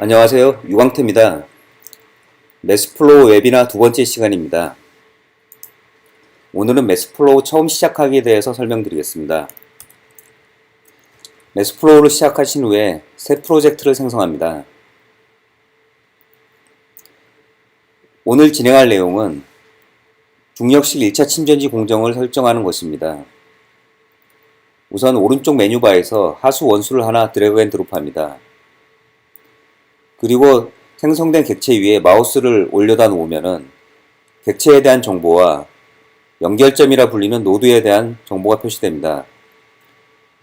안녕하세요. 유광태입니다. 매스플로우 웨비나 두 번째 시간입니다. 오늘은 매스플로우 처음 시작하기에 대해서 설명드리겠습니다. 매스플로우를 시작하신 후에 새 프로젝트를 생성합니다. 오늘 진행할 내용은 중력식 1차 침전지 공정을 설정하는 것입니다. 우선 오른쪽 메뉴바에서 하수 원수를 하나 드래그 앤 드롭합니다. 그리고 생성된 객체 위에 마우스를 올려다 놓으면은 객체에 대한 정보와 연결점이라 불리는 노드에 대한 정보가 표시됩니다.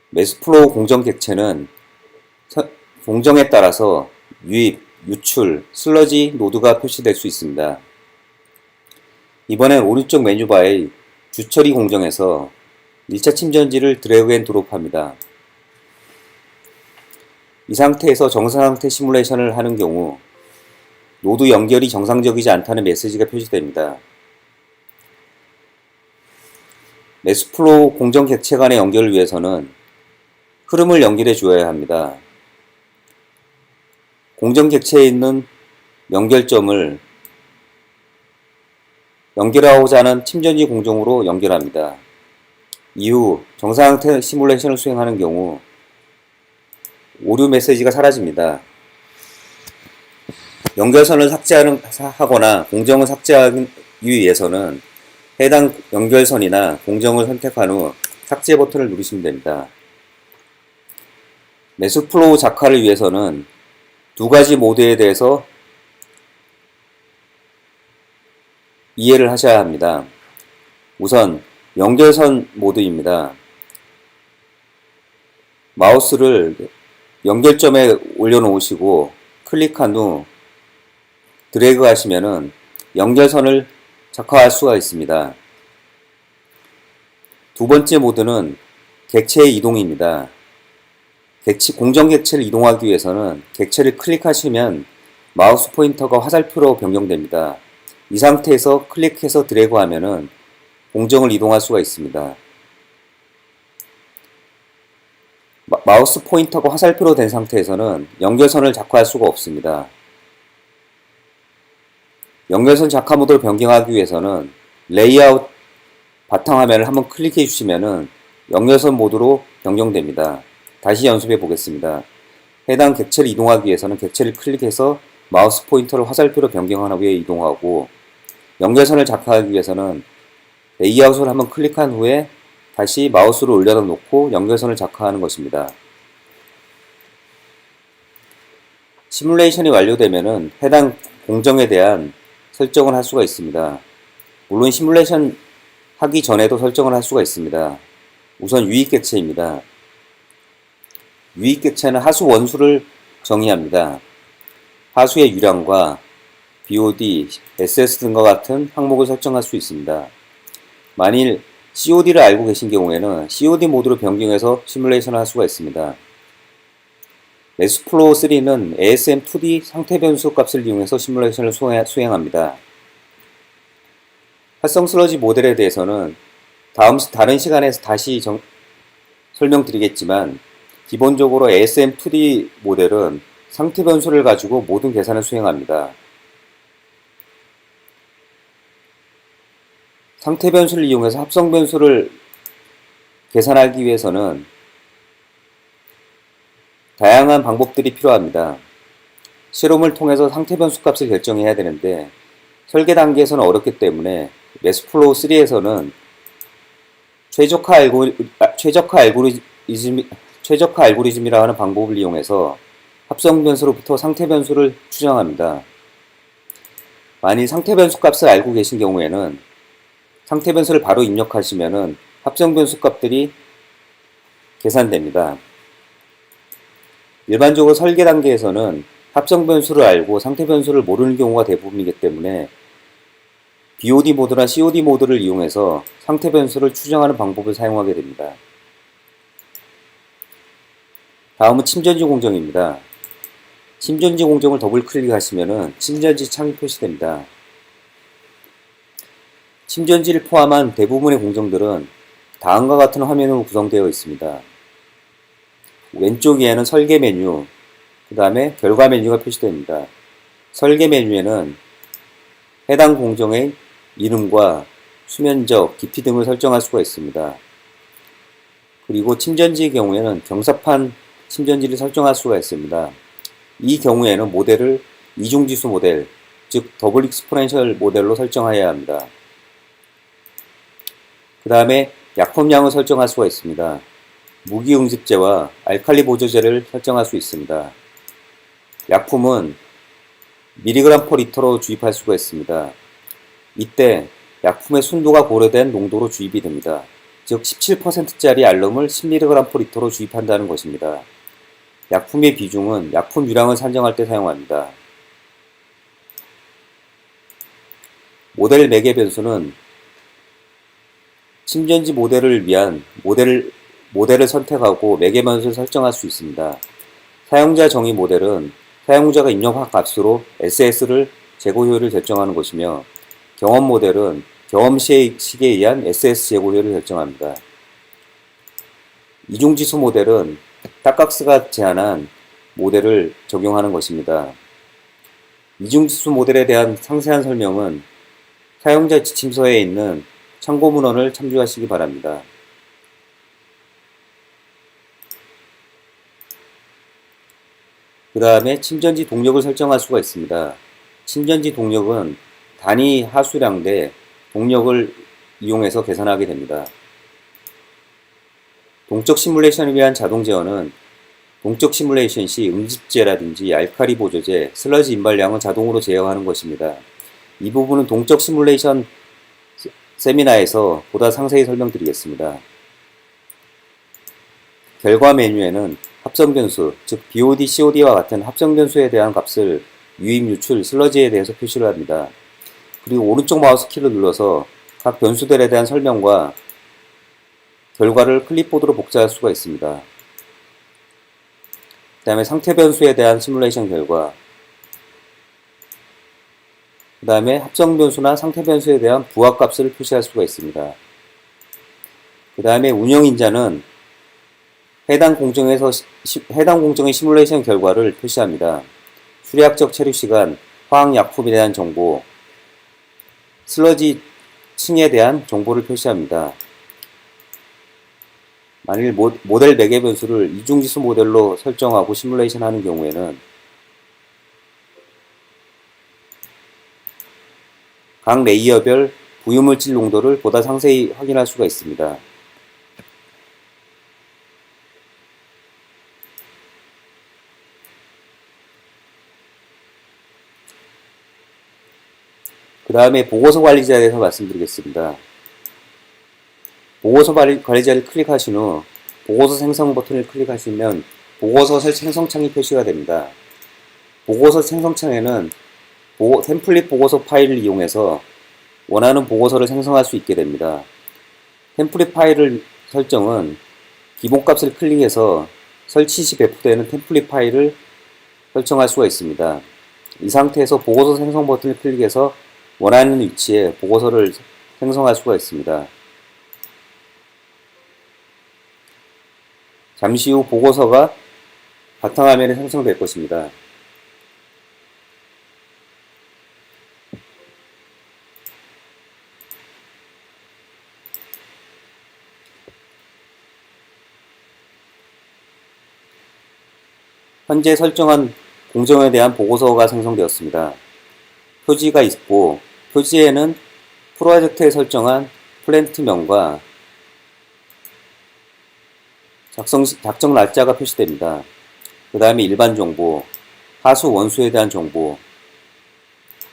매스플로우 공정 객체는 공정에 따라서 유입, 유출, 슬러지 노드가 표시될 수 있습니다. 이번엔 오른쪽 메뉴바의 주처리 공정에서 1차 침전지를 드래그 앤 드롭합니다. 이 상태에서 정상 상태 시뮬레이션을 하는 경우 노드 연결이 정상적이지 않다는 메시지가 표시됩니다. 매스플로우 공정 객체 간의 연결을 위해서는 흐름을 연결해 주어야 합니다. 공정 객체에 있는 연결점을 연결하고자 하는 침전지 공정으로 연결합니다. 이후 정상 상태 시뮬레이션을 수행하는 경우 오류 메시지가 사라집니다. 연결선을 삭제하거나 공정을 삭제하기 위해서는 해당 연결선이나 공정을 선택한 후 삭제 버튼을 누르시면 됩니다. 매스플로우 작화를 위해서는 두 가지 모드에 대해서 이해를 하셔야 합니다. 우선 연결선 모드입니다. 마우스를 연결점에 올려놓으시고 클릭한 후 드래그 하시면은 연결선을 작화할 수가 있습니다. 두 번째 모드는 객체의 이동입니다. 공정 객체를 이동하기 위해서는 객체를 클릭하시면 마우스 포인터가 화살표로 변경됩니다. 이 상태에서 클릭해서 드래그 하면은 공정을 이동할 수가 있습니다. 마우스 포인터가 화살표로 된 상태에서는 연결선을 작화할 수가 없습니다. 연결선 작화 모드를 변경하기 위해서는 레이아웃 바탕화면을 한번 클릭해 주시면은 연결선 모드로 변경됩니다. 다시 연습해 보겠습니다. 해당 객체를 이동하기 위해서는 객체를 클릭해서 마우스 포인터를 화살표로 변경한 후에 이동하고, 연결선을 작화하기 위해서는 레이아웃을 한번 클릭한 후에 다시 마우스를 올려다 놓고 연결선을 작화하는 것입니다. 시뮬레이션이 완료되면은 해당 공정에 대한 설정을 할 수가 있습니다. 물론 시뮬레이션 하기 전에도 설정을 할 수가 있습니다. 우선 유입 객체입니다. 유입 객체는 하수 원수를 정의합니다. 하수의 유량과 BOD, SS 등과 같은 항목을 설정할 수 있습니다. 만일 COD를 알고 계신 경우에는 COD 모드로 변경해서 시뮬레이션을 할 수가 있습니다. 매스플로우 3는 ASM2D 상태 변수 값을 이용해서 시뮬레이션을 수행합니다. 활성 슬러지 모델에 대해서는 다른 시간에서 다시 설명드리겠지만, 기본적으로 ASM2D 모델은 상태 변수를 가지고 모든 계산을 수행합니다. 상태 변수를 이용해서 합성 변수를 계산하기 위해서는 다양한 방법들이 필요합니다. 실험을 통해서 상태 변수 값을 결정해야 되는데 설계 단계에서는 어렵기 때문에 매스플로우 3에서는 최적화 알고리즘이라 하는 방법을 이용해서 합성 변수로부터 상태 변수를 추정합니다. 만일 상태 변수 값을 알고 계신 경우에는 상태 변수를 바로 입력하시면은 합성 변수 값들이 계산됩니다. 일반적으로 설계 단계에서는 합성 변수를 알고 상태 변수를 모르는 경우가 대부분이기 때문에 BOD 모드나 COD 모드를 이용해서 상태 변수를 추정하는 방법을 사용하게 됩니다. 다음은 침전지 공정입니다. 침전지 공정을 더블 클릭하시면은 침전지 창이 표시됩니다. 침전지를 포함한 대부분의 공정들은 다음과 같은 화면으로 구성되어 있습니다. 왼쪽 위에는 설계 메뉴, 그 다음에 결과 메뉴가 표시됩니다. 설계 메뉴에는 해당 공정의 이름과 수면적, 깊이 등을 설정할 수가 있습니다. 그리고 침전지의 경우에는 경사판 침전지를 설정할 수가 있습니다. 이 경우에는 모델을 이중지수 모델, 즉 더블 익스포넨셜 모델로 설정해야 합니다. 그 다음에 약품량을 설정할 수가 있습니다. 무기응습제와 알칼리 보조제를 설정할 수 있습니다. 약품은 미리그램 퍼 리터로 주입할 수가 있습니다. 이때 약품의 순도가 고려된 농도로 주입이 됩니다. 즉 17%짜리 알름을 10mg 퍼 리터로 주입한다는 것입니다. 약품의 비중은 약품 유량을 산정할 때 사용합니다. 모델 매개 변수는 침전지 모델을 위한 모델을 선택하고 매개 변수를 설정할 수 있습니다. 사용자 정의 모델은 사용자가 입력한 값으로 SS를 제고 효율을 결정하는 것이며, 경험 모델은 경험식에 의한 SS 제고 효율을 결정합니다. 이중지수 모델은 딱각스가 제안한 모델을 적용하는 것입니다. 이중지수 모델에 대한 상세한 설명은 사용자 지침서에 있는 참고 문헌을 참조하시기 바랍니다. 그 다음에 침전지 동력을 설정할 수가 있습니다. 침전지 동력은 단위 하수량 대 동력을 이용해서 계산하게 됩니다. 동적 시뮬레이션을 위한 자동 제어는 동적 시뮬레이션 시 응집제라든지 알칼리 보조제, 슬러지 인발량은 자동으로 제어하는 것입니다. 이 부분은 동적 시뮬레이션 세미나에서 보다 상세히 설명드리겠습니다. 결과 메뉴에는 합성 변수, 즉 BOD, COD와 같은 합성 변수에 대한 값을 유입, 유출, 슬러지에 대해서 표시를 합니다. 그리고 오른쪽 마우스 키를 눌러서 각 변수들에 대한 설명과 결과를 클립보드로 복사할 수가 있습니다. 그 다음에 상태 변수에 대한 시뮬레이션 결과, 그 다음에 합성 변수나 상태 변수에 대한 부합값을 표시할 수가 있습니다. 그 다음에 운영인자는 해당 공정의 시뮬레이션 결과를 표시합니다. 수리학적 체류 시간, 화학약품에 대한 정보, 슬러지 층에 대한 정보를 표시합니다. 만일 모델 매개 변수를 이중지수 모델로 설정하고 시뮬레이션 하는 경우에는 각 레이어별 부유물질 농도를 보다 상세히 확인할 수가 있습니다. 그 다음에 보고서 관리자에 대해서 말씀드리겠습니다. 보고서 관리자를 클릭하신 후 보고서 생성 버튼을 클릭하시면 보고서 생성창이 표시가 됩니다. 보고서 생성창에는 템플릿 보고서 파일을 이용해서 원하는 보고서를 생성할 수 있게 됩니다. 템플릿 파일을 설정은 기본값을 클릭해서 설치 시 배포되는 템플릿 파일을 설정할 수가 있습니다. 이 상태에서 보고서 생성 버튼을 클릭해서 원하는 위치에 보고서를 생성할 수가 있습니다. 잠시 후 보고서가 바탕화면에 생성될 것입니다. 현재 설정한 공정에 대한 보고서가 생성되었습니다. 표지가 있고 표지에는 프로젝트에 설정한 플랜트명과 작성 날짜가 표시됩니다. 그 다음에 일반 정보, 하수 원수에 대한 정보,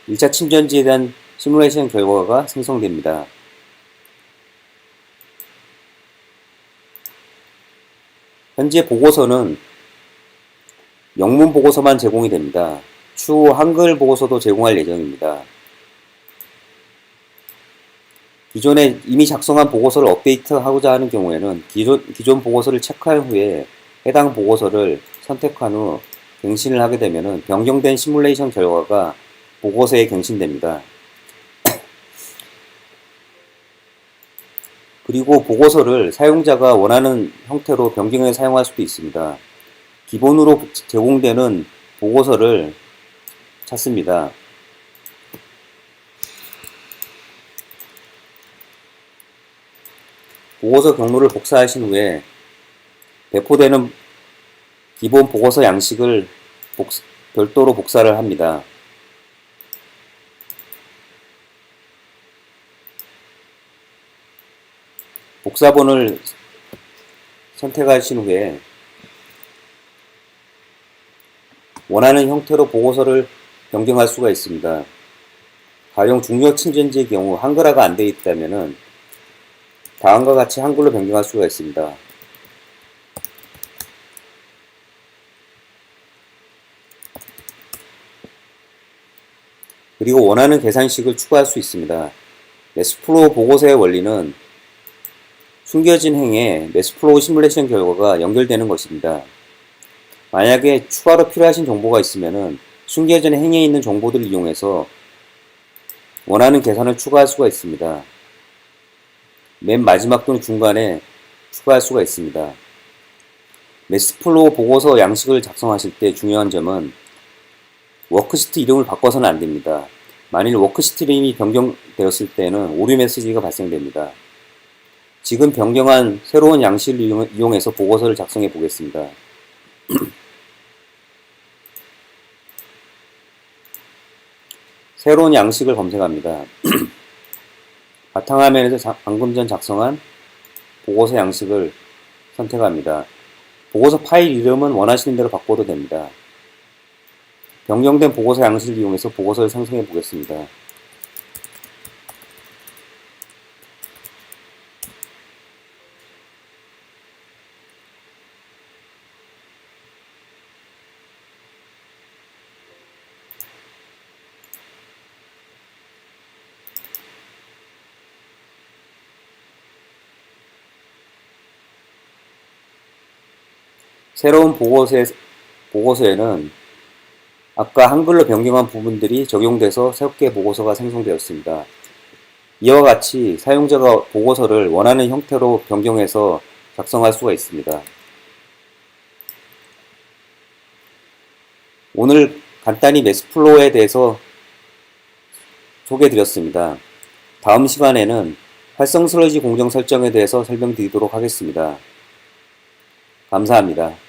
1차 침전지에 대한 시뮬레이션 결과가 생성됩니다. 현재 보고서는 영문 보고서만 제공이 됩니다. 추후 한글 보고서도 제공할 예정입니다. 기존에 이미 작성한 보고서를 업데이트하고자 하는 경우에는 기존 보고서를 체크한 후에 해당 보고서를 선택한 후 갱신을 하게 되면 변경된 시뮬레이션 결과가 보고서에 갱신됩니다. 그리고 보고서를 사용자가 원하는 형태로 변경해 사용할 수도 있습니다. 기본으로 제공되는 보고서를 찾습니다. 보고서 경로를 복사하신 후에 배포되는 기본 보고서 양식을 별도로 복사를 합니다. 복사본을 선택하신 후에 원하는 형태로 보고서를 변경할 수가 있습니다. 가령 중요 친전지의 경우 한글화가 안 되어 있다면 다음과 같이 한글로 변경할 수가 있습니다. 그리고 원하는 계산식을 추가할 수 있습니다. 매스플로우 보고서의 원리는 숨겨진 행에 매스플로우 시뮬레이션 결과가 연결되는 것입니다. 만약에 추가로 필요하신 정보가 있으면 숨겨진 행에 있는 정보들을 이용해서 원하는 계산을 추가할 수가 있습니다. 맨 마지막 또는 중간에 추가할 수가 있습니다. 매스플로우 보고서 양식을 작성하실 때 중요한 점은 워크시트 이름을 바꿔서는 안 됩니다. 만일 워크시트 이름이 변경되었을 때는 오류 메시지가 발생됩니다. 지금 변경한 새로운 양식을 이용해서 보고서를 작성해 보겠습니다. 새로운 양식을 검색합니다. 바탕화면에서 방금 전 작성한 보고서 양식을 선택합니다. 보고서 파일 이름은 원하시는 대로 바꿔도 됩니다. 변경된 보고서 양식을 이용해서 보고서를 생성해 보겠습니다. 새로운 보고서에는 아까 한글로 변경한 부분들이 적용돼서 새롭게 보고서가 생성되었습니다. 이와 같이 사용자가 보고서를 원하는 형태로 변경해서 작성할 수가 있습니다. 오늘 간단히 매스플로우에 대해서 소개해드렸습니다. 다음 시간에는 활성 슬러지 공정 설정에 대해서 설명드리도록 하겠습니다. 감사합니다.